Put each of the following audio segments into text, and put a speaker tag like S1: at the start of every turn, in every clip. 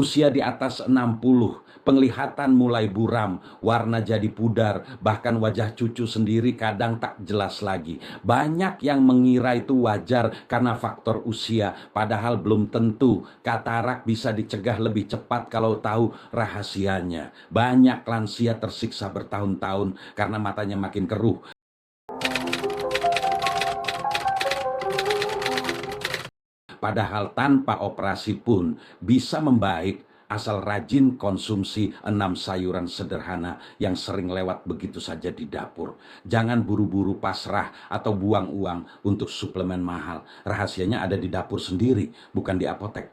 S1: Usia di atas 60, penglihatan mulai buram, warna jadi pudar, bahkan wajah cucu sendiri kadang tak jelas lagi. Banyak yang mengira itu wajar karena faktor usia, padahal belum tentu. Katarak bisa dicegah lebih cepat kalau tahu rahasianya. Banyak lansia tersiksa bertahun-tahun karena matanya makin keruh. Padahal tanpa operasi pun bisa membaik asal rajin konsumsi 6 sayuran sederhana yang sering lewat begitu saja di dapur. Jangan buru-buru pasrah atau buang uang untuk suplemen mahal. Rahasianya ada di dapur sendiri, bukan di apotek.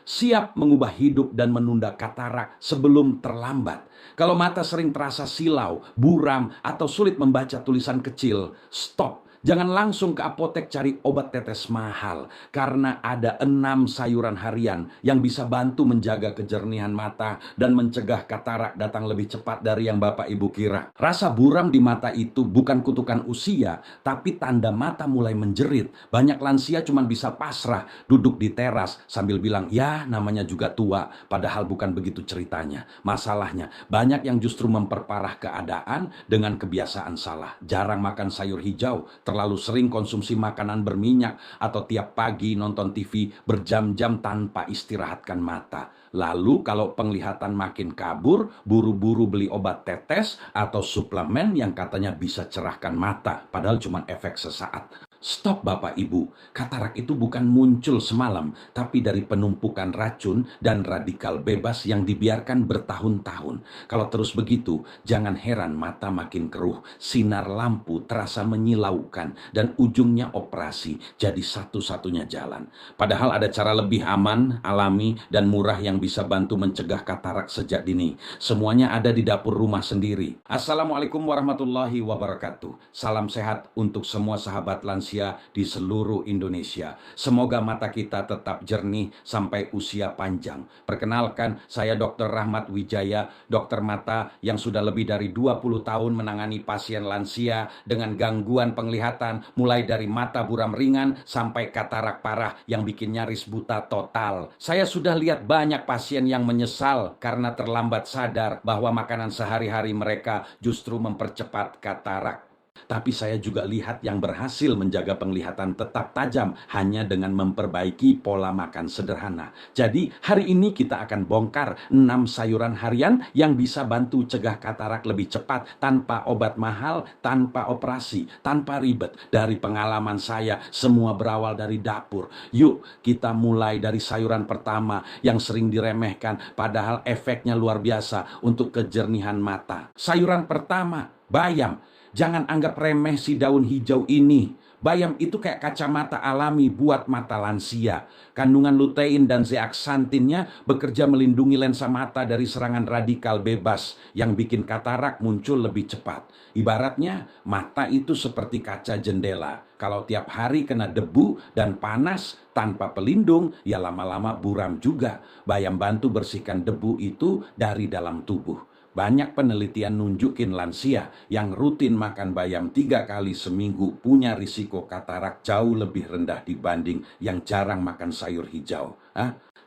S1: Siap mengubah hidup dan menunda katarak sebelum terlambat. Kalau mata sering terasa silau, buram, atau sulit membaca tulisan kecil, stop. Jangan langsung ke apotek cari obat tetes mahal, karena ada 6 sayuran harian yang bisa bantu menjaga kejernihan mata dan mencegah katarak datang lebih cepat dari yang Bapak Ibu kira. Rasa buram di mata itu bukan kutukan usia, tapi tanda mata mulai menjerit. Banyak lansia cuma bisa pasrah, duduk di teras sambil bilang, ya namanya juga tua, padahal bukan begitu ceritanya. Masalahnya, banyak yang justru memperparah keadaan dengan kebiasaan salah. Jarang makan sayur hijau, terlalu sering konsumsi makanan berminyak, atau tiap pagi nonton TV berjam-jam tanpa istirahatkan mata. Lalu kalau penglihatan makin kabur, buru-buru beli obat tetes atau suplemen yang katanya bisa cerahkan mata, padahal cuma efek sesaat. Stop Bapak Ibu, katarak itu bukan muncul semalam, tapi dari penumpukan racun dan radikal bebas yang dibiarkan bertahun-tahun. Kalau terus begitu, jangan heran mata makin keruh, sinar lampu terasa menyilaukan, dan ujungnya operasi jadi satu-satunya jalan. Padahal ada cara lebih aman, alami, dan murah yang bisa bantu mencegah katarak sejak dini. Semuanya ada di dapur rumah sendiri. Assalamualaikum warahmatullahi wabarakatuh. Salam sehat untuk semua sahabat lansia di seluruh Indonesia. Semoga mata kita tetap jernih sampai usia panjang. Perkenalkan, saya Dr. Rahmat Wijaya, dokter mata yang sudah lebih dari 20 tahun menangani pasien lansia dengan gangguan penglihatan mulai dari mata buram ringan sampai katarak parah yang bikin nyaris buta total. Saya sudah lihat banyak pasien yang menyesal karena terlambat sadar bahwa makanan sehari-hari mereka justru mempercepat katarak. Tapi saya juga lihat yang berhasil menjaga penglihatan tetap tajam hanya dengan memperbaiki pola makan sederhana. Jadi hari ini kita akan bongkar 6 sayuran harian yang bisa bantu cegah katarak lebih cepat tanpa obat mahal, tanpa operasi, tanpa ribet. Dari pengalaman saya, semua berawal dari dapur. Yuk kita mulai dari sayuran pertama yang sering diremehkan, padahal efeknya luar biasa untuk kejernihan mata. Sayuran pertama, bayam. Jangan anggap remeh si daun hijau ini. Bayam itu kayak kacamata alami buat mata lansia. Kandungan lutein dan zeaksantinnya bekerja melindungi lensa mata dari serangan radikal bebas yang bikin katarak muncul lebih cepat. Ibaratnya mata itu seperti kaca jendela. Kalau tiap hari kena debu dan panas tanpa pelindung, ya lama-lama buram juga. Bayam bantu bersihkan debu itu dari dalam tubuh. Banyak penelitian nunjukin lansia yang rutin makan bayam 3 kali seminggu punya risiko katarak jauh lebih rendah dibanding yang jarang makan sayur hijau.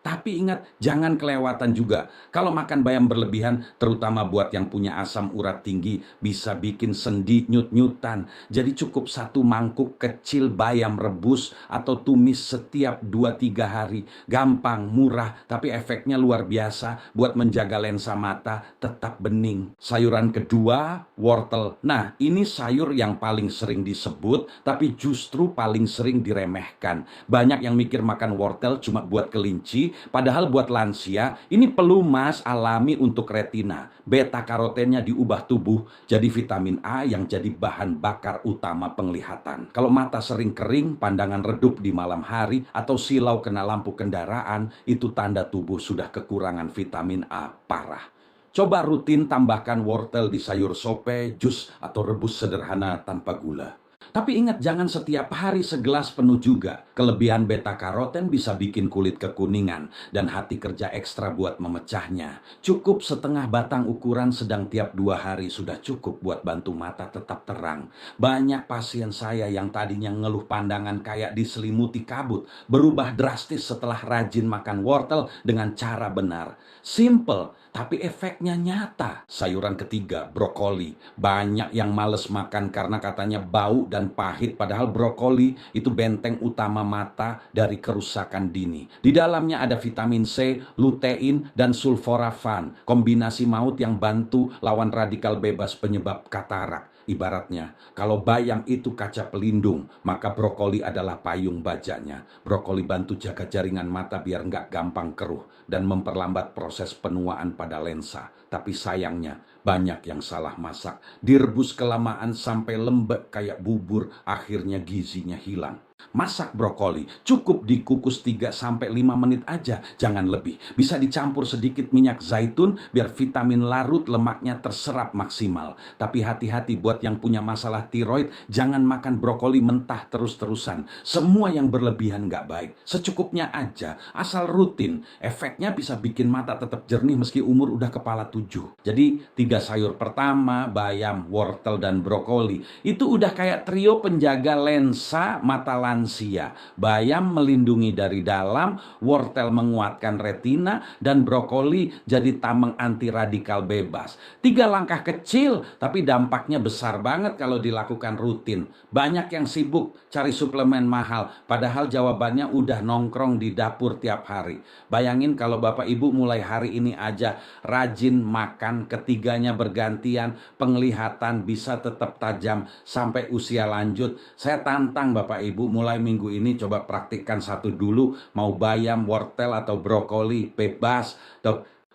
S1: Tapi ingat, jangan kelewatan juga. Kalau makan bayam berlebihan, terutama buat yang punya asam urat tinggi, bisa bikin sendi nyut-nyutan. Jadi cukup 1 mangkuk kecil bayam rebus atau tumis setiap 2-3 hari. Gampang, murah, tapi efeknya luar biasa buat menjaga lensa mata tetap bening. Sayuran kedua, wortel. Nah, ini sayur yang paling sering disebut, tapi justru paling sering diremehkan. Banyak yang mikir makan wortel cuma buat kelinci, padahal buat lansia, ini pelumas alami untuk retina. Beta karotennya diubah tubuh jadi vitamin A yang jadi bahan bakar utama penglihatan. Kalau mata sering kering, pandangan redup di malam hari, atau silau kena lampu kendaraan, itu tanda tubuh sudah kekurangan vitamin A parah. Coba rutin tambahkan wortel di sayur sope, jus, atau rebus sederhana tanpa gula. Tapi ingat, jangan setiap hari segelas penuh juga. Kelebihan beta karoten bisa bikin kulit kekuningan dan hati kerja ekstra buat memecahnya. Cukup setengah batang ukuran sedang tiap 2 hari sudah cukup buat bantu mata tetap terang. Banyak pasien saya yang tadinya ngeluh pandangan kayak diselimuti kabut berubah drastis setelah rajin makan wortel dengan cara benar. Simple, tapi efeknya nyata. Sayuran ketiga, brokoli. Banyak yang males makan karena katanya bau dan pahit, padahal brokoli itu benteng utama mata dari kerusakan dini. Di dalamnya ada vitamin C, lutein, dan sulforafan. Kombinasi maut yang bantu lawan radikal bebas penyebab katarak. Ibaratnya, kalau bayang itu kaca pelindung, maka brokoli adalah payung bajanya. Brokoli bantu jaga jaringan mata biar nggak gampang keruh dan memperlambat proses penuaan pada lensa. Tapi sayangnya, banyak yang salah masak. Direbus kelamaan sampai lembek kayak bubur, akhirnya gizinya hilang. Masak brokoli, cukup dikukus 3-5 menit aja, jangan lebih. Bisa dicampur sedikit minyak zaitun biar vitamin larut lemaknya terserap maksimal. Tapi hati-hati buat yang punya masalah tiroid, jangan makan brokoli mentah terus-terusan. Semua yang berlebihan nggak baik, secukupnya aja, asal rutin. Efeknya bisa bikin mata tetap jernih meski umur udah kepala 7. Jadi 3 sayur pertama, bayam, wortel, dan brokoli, itu udah kayak trio penjaga lensa mata lansia. Bayam melindungi dari dalam, wortel menguatkan retina, dan brokoli jadi tameng anti radikal bebas. 3 langkah kecil, tapi dampaknya besar banget kalau dilakukan rutin. Banyak yang sibuk cari suplemen mahal, padahal jawabannya udah nongkrong di dapur tiap hari. Bayangin kalau Bapak Ibu mulai hari ini aja rajin makan, ketiganya bergantian, penglihatan bisa tetap tajam sampai usia lanjut. Saya tantang Bapak Ibu mulai minggu ini coba praktikkan satu dulu, mau bayam, wortel, atau brokoli, bebas.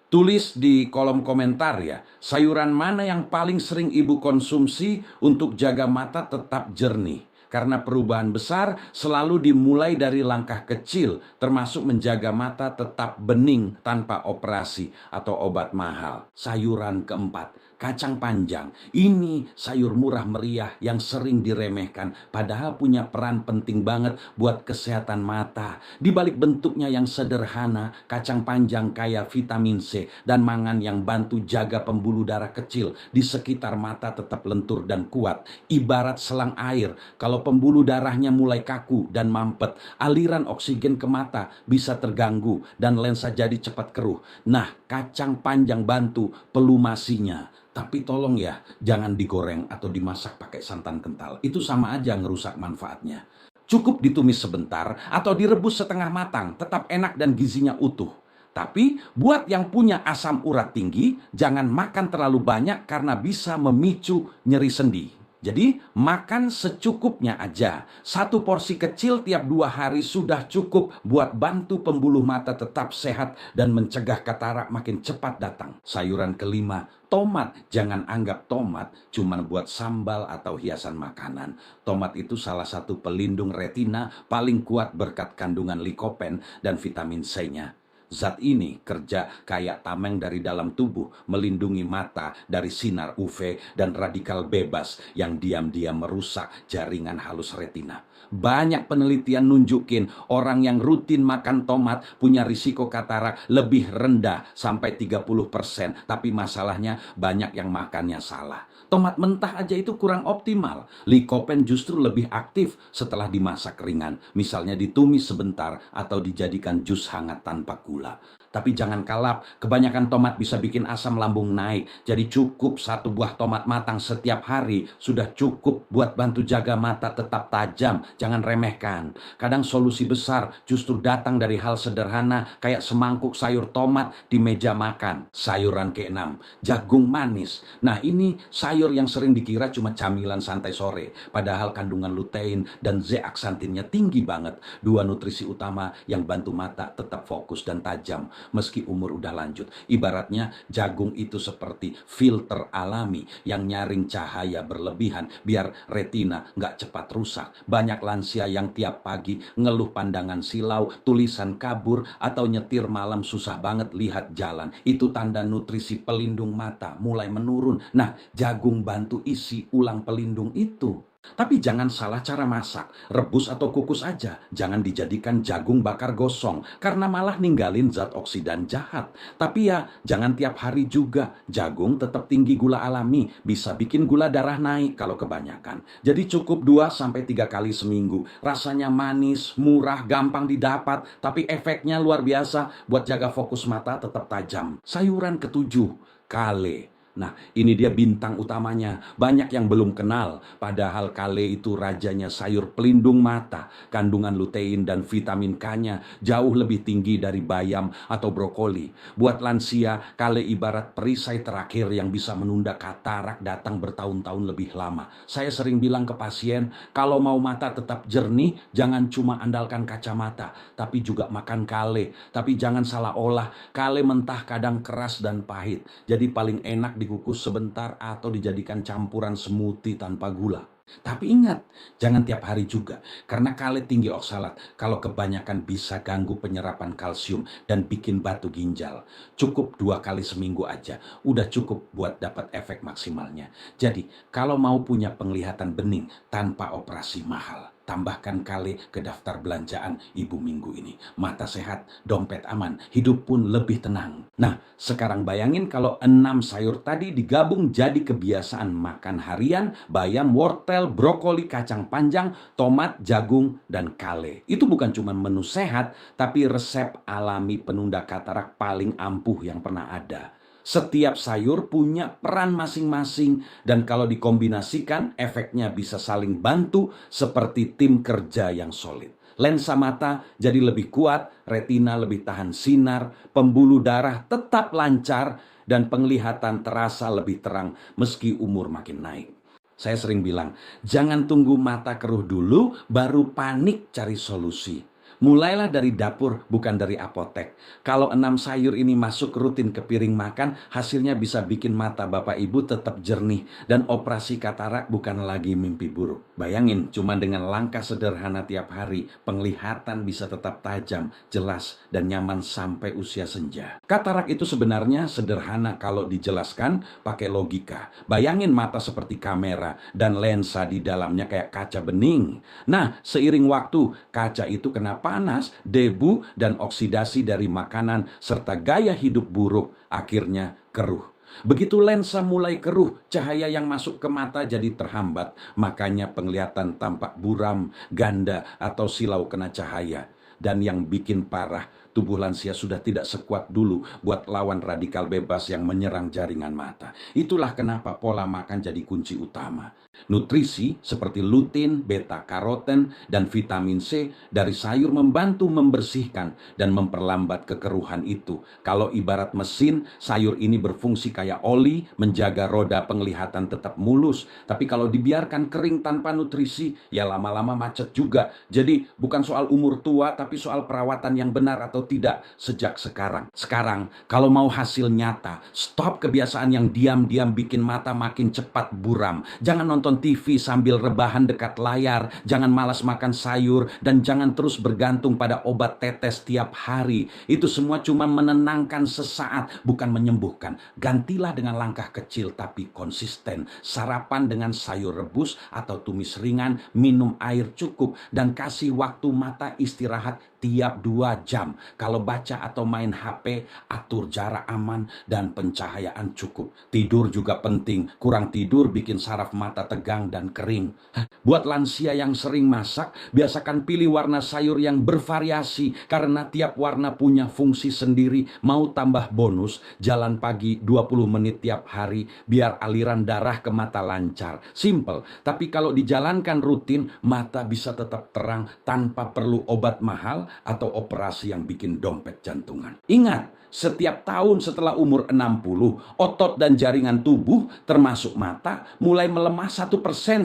S1: Tulis di kolom komentar ya, sayuran mana yang paling sering Ibu konsumsi untuk jaga mata tetap jernih. Karena perubahan besar selalu dimulai dari langkah kecil, termasuk menjaga mata tetap bening tanpa operasi atau obat mahal. Sayuran keempat, kacang panjang. Ini sayur murah meriah yang sering diremehkan, padahal punya peran penting banget buat kesehatan mata. Di balik bentuknya yang sederhana, kacang panjang kaya vitamin C dan mangan yang bantu jaga pembuluh darah kecil di sekitar mata tetap lentur dan kuat. Ibarat selang air, kalau pembuluh darahnya mulai kaku dan mampet, aliran oksigen ke mata bisa terganggu dan lensa jadi cepat keruh. Nah, kacang panjang bantu pelumasinya. Tapi tolong ya, jangan digoreng atau dimasak pakai santan kental. Itu sama aja ngerusak manfaatnya. Cukup ditumis sebentar atau direbus setengah matang, tetap enak dan gizinya utuh. Tapi buat yang punya asam urat tinggi, jangan makan terlalu banyak karena bisa memicu nyeri sendi. Jadi makan secukupnya aja. 1 porsi kecil tiap 2 hari sudah cukup buat bantu pembuluh mata tetap sehat dan mencegah katarak makin cepat datang. Sayuran kelima, tomat. Jangan anggap tomat cuma buat sambal atau hiasan makanan. Tomat itu salah satu pelindung retina paling kuat berkat kandungan likopen dan vitamin C-nya. Zat ini kerja kayak tameng dari dalam tubuh, melindungi mata dari sinar UV dan radikal bebas yang diam-diam merusak jaringan halus retina. Banyak penelitian nunjukin orang yang rutin makan tomat punya risiko katarak lebih rendah sampai 30%. Tapi masalahnya banyak yang makannya salah. Tomat mentah aja itu kurang optimal. Likopen justru lebih aktif setelah dimasak ringan. Misalnya ditumis sebentar atau dijadikan jus hangat tanpa gula. Tapi jangan kalap, kebanyakan tomat bisa bikin asam lambung naik. Jadi cukup 1 buah tomat matang setiap hari sudah cukup buat bantu jaga mata tetap tajam. Jangan remehkan. Kadang solusi besar justru datang dari hal sederhana kayak semangkuk sayur tomat di meja makan. Sayuran keenam, jagung manis. Nah, ini sayur yang sering dikira cuma camilan santai sore. Padahal kandungan lutein dan zeaksantinnya tinggi banget. 2 nutrisi utama yang bantu mata tetap fokus dan tajam meski umur udah lanjut. Ibaratnya jagung itu seperti filter alami yang nyaring cahaya berlebihan biar retina nggak cepat rusak. Banyak lansia yang tiap pagi ngeluh pandangan silau, tulisan kabur, atau nyetir malam susah banget lihat jalan. Itu tanda nutrisi pelindung mata mulai menurun. Nah, jagung bantu isi ulang pelindung itu. Tapi jangan salah cara masak, rebus atau kukus aja. Jangan dijadikan jagung bakar gosong, karena malah ninggalin zat oksidan jahat. Tapi ya, jangan tiap hari juga. Jagung tetap tinggi gula alami, bisa bikin gula darah naik kalau kebanyakan. Jadi cukup 2 sampai 3 kali seminggu. Rasanya manis, murah, gampang didapat, tapi efeknya luar biasa buat jaga fokus mata tetap tajam. Sayuran ketujuh, kale. Nah, ini dia bintang utamanya. Banyak yang belum kenal, padahal kale itu rajanya sayur pelindung mata. Kandungan lutein dan vitamin K-nya jauh lebih tinggi dari bayam atau brokoli. Buat lansia, kale ibarat perisai terakhir yang bisa menunda katarak datang bertahun-tahun lebih lama. Saya sering bilang ke pasien, kalau mau mata tetap jernih, jangan cuma andalkan kacamata, tapi juga makan kale. Tapi jangan salah olah, kale mentah kadang keras dan pahit. Jadi paling enak dikukus sebentar atau dijadikan campuran smoothie tanpa gula. Tapi ingat, jangan tiap hari juga, karena kale tinggi oksalat. Kalau kebanyakan bisa ganggu penyerapan kalsium dan bikin batu ginjal. Cukup 2 kali seminggu aja, udah cukup buat dapat efek maksimalnya. Jadi, kalau mau punya penglihatan bening tanpa operasi mahal, tambahkan kale ke daftar belanjaan ibu minggu ini. Mata sehat, dompet aman, hidup pun lebih tenang. Nah, sekarang bayangin kalau 6 sayur tadi digabung jadi kebiasaan makan harian: bayam, wortel, brokoli, kacang panjang, tomat, jagung, dan kale. Itu bukan cuma menu sehat, tapi resep alami penunda katarak paling ampuh yang pernah ada. Setiap sayur punya peran masing-masing, dan kalau dikombinasikan, efeknya bisa saling bantu seperti tim kerja yang solid. Lensa mata jadi lebih kuat, retina lebih tahan sinar, pembuluh darah tetap lancar, dan penglihatan terasa lebih terang meski umur makin naik. Saya sering bilang, jangan tunggu mata keruh dulu, baru panik cari solusi. Mulailah dari dapur, bukan dari apotek. Kalau 6 sayur ini masuk rutin ke piring makan, hasilnya bisa bikin mata Bapak Ibu tetap jernih. Dan operasi katarak bukan lagi mimpi buruk. Bayangin, cuma dengan langkah sederhana tiap hari, penglihatan bisa tetap tajam, jelas, dan nyaman sampai usia senja. Katarak itu sebenarnya sederhana kalau dijelaskan pakai logika. Bayangin mata seperti kamera, dan lensa di dalamnya kayak kaca bening. Nah, seiring waktu, kaca itu kena panas, debu, dan oksidasi dari makanan, serta gaya hidup buruk, akhirnya keruh. Begitu lensa mulai keruh, cahaya yang masuk ke mata jadi terhambat. Makanya penglihatan tampak buram, ganda, atau silau kena cahaya. Dan yang bikin parah, tubuh lansia sudah tidak sekuat dulu buat lawan radikal bebas yang menyerang jaringan mata. Itulah kenapa pola makan jadi kunci utama. Nutrisi seperti lutein, beta-karoten, dan vitamin C dari sayur membantu membersihkan dan memperlambat kekeruhan itu. Kalau ibarat mesin, sayur ini berfungsi kayak oli, menjaga roda penglihatan tetap mulus. Tapi kalau dibiarkan kering tanpa nutrisi, ya lama-lama macet juga. Jadi bukan soal umur tua, tapi soal perawatan yang benar atau tidak sejak sekarang. Sekarang, kalau mau hasil nyata, stop kebiasaan yang diam-diam bikin mata makin cepat buram. Jangan nonton TV sambil rebahan dekat layar, jangan malas makan sayur, dan jangan terus bergantung pada obat tetes tiap hari. Itu semua cuma menenangkan sesaat, bukan menyembuhkan. Gantilah dengan langkah kecil tapi konsisten. Sarapan dengan sayur rebus atau tumis ringan, minum air cukup, dan kasih waktu mata istirahat tiap 2 jam. Kalau baca atau main HP, atur jarak aman dan pencahayaan cukup. Tidur juga penting. Kurang tidur bikin saraf mata tegang dan kering. Buat lansia yang sering masak, biasakan pilih warna sayur yang bervariasi, karena tiap warna punya fungsi sendiri. Mau tambah bonus, jalan pagi 20 menit tiap hari biar aliran darah ke mata lancar. Simple, tapi kalau dijalankan rutin, mata bisa tetap terang tanpa perlu obat mahal atau operasi yang bikin dompet jantungan. Ingat, setiap tahun setelah umur 60, otot dan jaringan tubuh termasuk mata mulai melemah 1%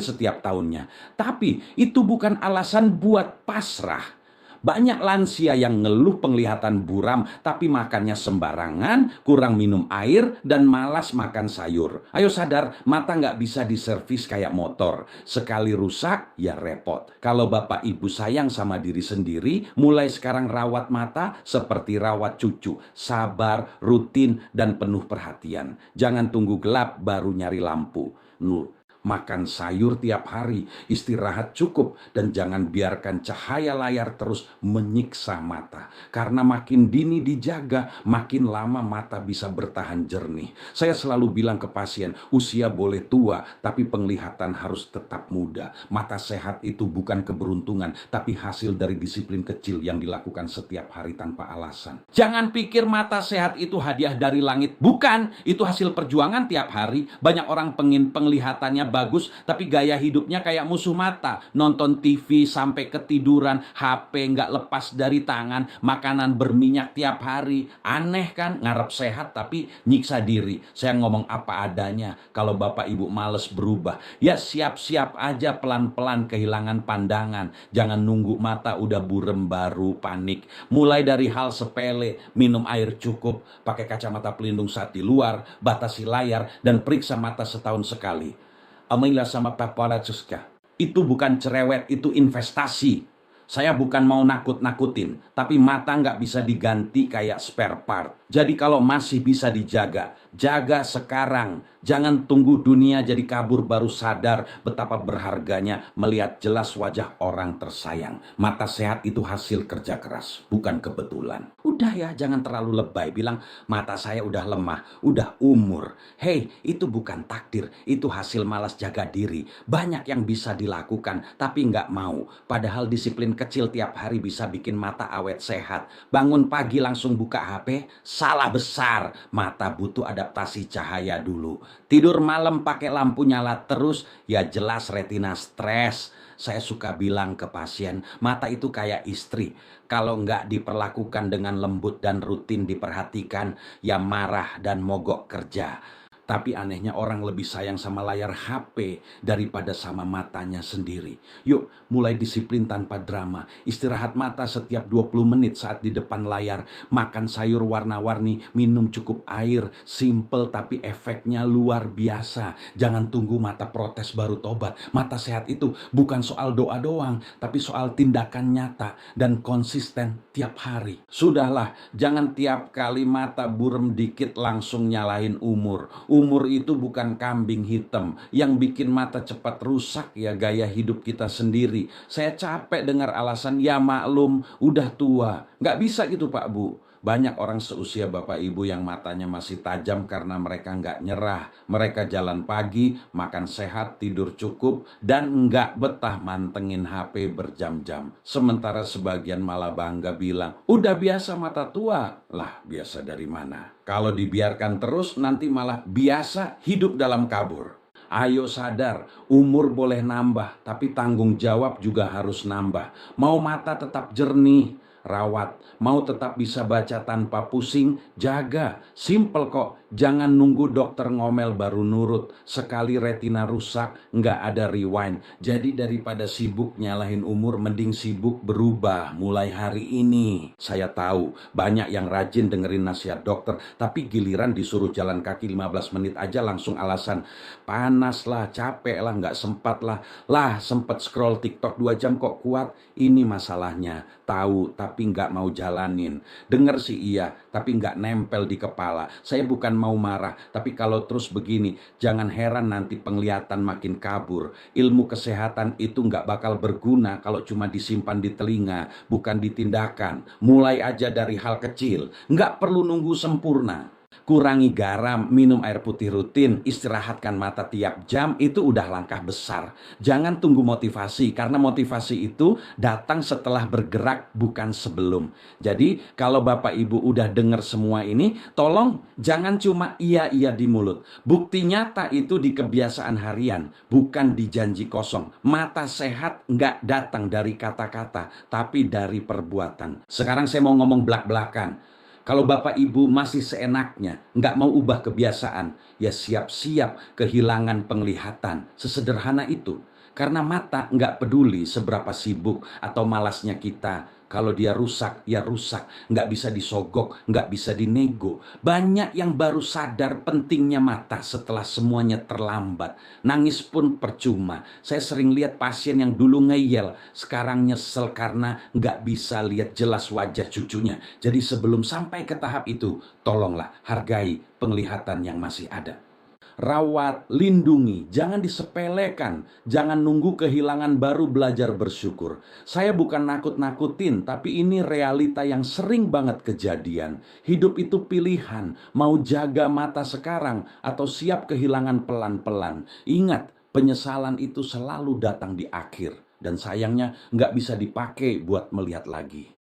S1: setiap tahunnya. Tapi itu bukan alasan buat pasrah. Banyak lansia yang ngeluh penglihatan buram, tapi makannya sembarangan, kurang minum air, dan malas makan sayur. Ayo sadar, mata nggak bisa diservis kayak motor. Sekali rusak, ya repot. Kalau Bapak Ibu sayang sama diri sendiri, mulai sekarang rawat mata seperti rawat cucu. Sabar, rutin, dan penuh perhatian. Jangan tunggu gelap baru nyari lampu. makan sayur tiap hari, istirahat cukup, dan jangan biarkan cahaya layar terus menyiksa mata. Karena makin dini dijaga, makin lama mata bisa bertahan jernih. Saya selalu bilang ke pasien, usia boleh tua, tapi penglihatan harus tetap muda. Mata sehat itu bukan keberuntungan, tapi hasil dari disiplin kecil yang dilakukan setiap hari tanpa alasan. Jangan pikir mata sehat itu hadiah dari langit. Bukan, itu hasil perjuangan tiap hari. Banyak orang pengen penglihatannya bagus, tapi gaya hidupnya kayak musuh mata. Nonton TV sampai ketiduran, HP nggak lepas dari tangan, makanan berminyak tiap hari. Aneh kan? Ngarep sehat tapi nyiksa diri. Saya ngomong apa adanya. Kalau Bapak Ibu males berubah, ya siap-siap aja pelan-pelan kehilangan pandangan. Jangan nunggu mata udah burem baru panik. Mulai dari hal sepele, minum air cukup, pakai kacamata pelindung saat di luar, batasi layar, dan periksa mata setahun sekali. Amilah sama paparazzuska. Itu bukan cerewet, itu investasi. Saya bukan mau nakut-nakutin, tapi mata nggak bisa diganti kayak spare part. Jadi kalau masih bisa dijaga, jaga sekarang. Jangan tunggu dunia jadi kabur baru sadar betapa berharganya melihat jelas wajah orang tersayang. Mata sehat itu hasil kerja keras, bukan kebetulan. Udah ya, jangan terlalu lebay bilang mata saya udah lemah, udah umur. Hei, itu bukan takdir, itu hasil malas jaga diri. Banyak yang bisa dilakukan, tapi nggak mau. Padahal disiplin kecil tiap hari bisa bikin mata awet sehat. Bangun pagi langsung buka HP, salah besar. Mata butuh adaptasi cahaya dulu. Tidur malam pakai lampu nyala terus, ya jelas retina stres. Saya suka bilang ke pasien, mata itu kayak istri. Kalau nggak diperlakukan dengan lembut dan rutin diperhatikan, ya marah dan mogok kerja. Tapi anehnya orang lebih sayang sama layar HP daripada sama matanya sendiri. Yuk, mulai disiplin tanpa drama. Istirahat mata setiap 20 menit saat di depan layar. Makan sayur warna-warni, minum cukup air. Simple tapi efeknya luar biasa. Jangan tunggu mata protes baru tobat. Mata sehat itu bukan soal doa doang, tapi soal tindakan nyata dan konsisten tiap hari. Sudahlah, jangan tiap kali mata burem dikit langsung nyalahin umur. Umur itu bukan kambing hitam. Yang bikin mata cepat rusak ya gaya hidup kita sendiri. Saya capek dengar alasan, ya maklum, udah tua. Nggak bisa gitu Pak Bu. Banyak orang seusia Bapak Ibu yang matanya masih tajam karena mereka nggak nyerah. Mereka jalan pagi, makan sehat, tidur cukup, dan nggak betah mantengin HP berjam-jam. Sementara sebagian malah bangga bilang, udah biasa mata tua. Lah, biasa dari mana? Kalau dibiarkan terus, nanti malah biasa hidup dalam kabur. Ayo sadar, umur boleh nambah, tapi tanggung jawab juga harus nambah. Mau mata tetap jernih, rawat. Mau tetap bisa baca tanpa pusing, jaga. Simple kok, jangan nunggu dokter ngomel baru nurut. Sekali retina rusak, nggak ada rewind. Jadi daripada sibuk nyalahin umur, mending sibuk berubah mulai hari ini. Saya tahu, banyak yang rajin dengerin nasihat dokter, tapi giliran disuruh jalan kaki 15 menit aja langsung alasan, panas lah, capek lah, nggak sempat lah. Lah, sempet scroll TikTok 2 jam kok kuat. Ini masalahnya, tahu tapi nggak mau jalanin. Dengar sih iya, tapi nggak nempel di kepala. Saya bukan mau marah, tapi kalau terus begini, jangan heran nanti penglihatan makin kabur. Ilmu kesehatan itu nggak bakal berguna kalau cuma disimpan di telinga, bukan di tindakan. Mulai aja dari hal kecil, nggak perlu nunggu sempurna. Kurangi garam, minum air putih rutin, istirahatkan mata tiap jam, itu udah langkah besar. Jangan tunggu motivasi, karena motivasi itu datang setelah bergerak, bukan sebelum. Jadi kalau Bapak Ibu udah dengar semua ini, tolong jangan cuma iya-iya di mulut. Bukti nyata itu di kebiasaan harian, bukan di janji kosong. Mata sehat nggak datang dari kata-kata, tapi dari perbuatan. Sekarang saya mau ngomong belak-belakan. Kalau Bapak Ibu masih seenaknya, nggak mau ubah kebiasaan, ya siap-siap kehilangan penglihatan. Sesederhana itu. Karena mata nggak peduli seberapa sibuk atau malasnya kita. Kalau dia rusak, ya rusak. Nggak bisa disogok, nggak bisa dinego. Banyak yang baru sadar pentingnya mata setelah semuanya terlambat. Nangis pun percuma. Saya sering lihat pasien yang dulu ngeyel, sekarang nyesel karena nggak bisa lihat jelas wajah cucunya. Jadi sebelum sampai ke tahap itu, tolonglah hargai penglihatan yang masih ada. rawat, lindungi, jangan disepelekan, jangan nunggu kehilangan baru belajar bersyukur. Saya bukan nakut-nakutin, tapi ini realita yang sering banget kejadian. Hidup itu pilihan, mau jaga mata sekarang atau siap kehilangan pelan-pelan. Ingat, penyesalan itu selalu datang di akhir, dan sayangnya nggak bisa dipakai buat melihat lagi.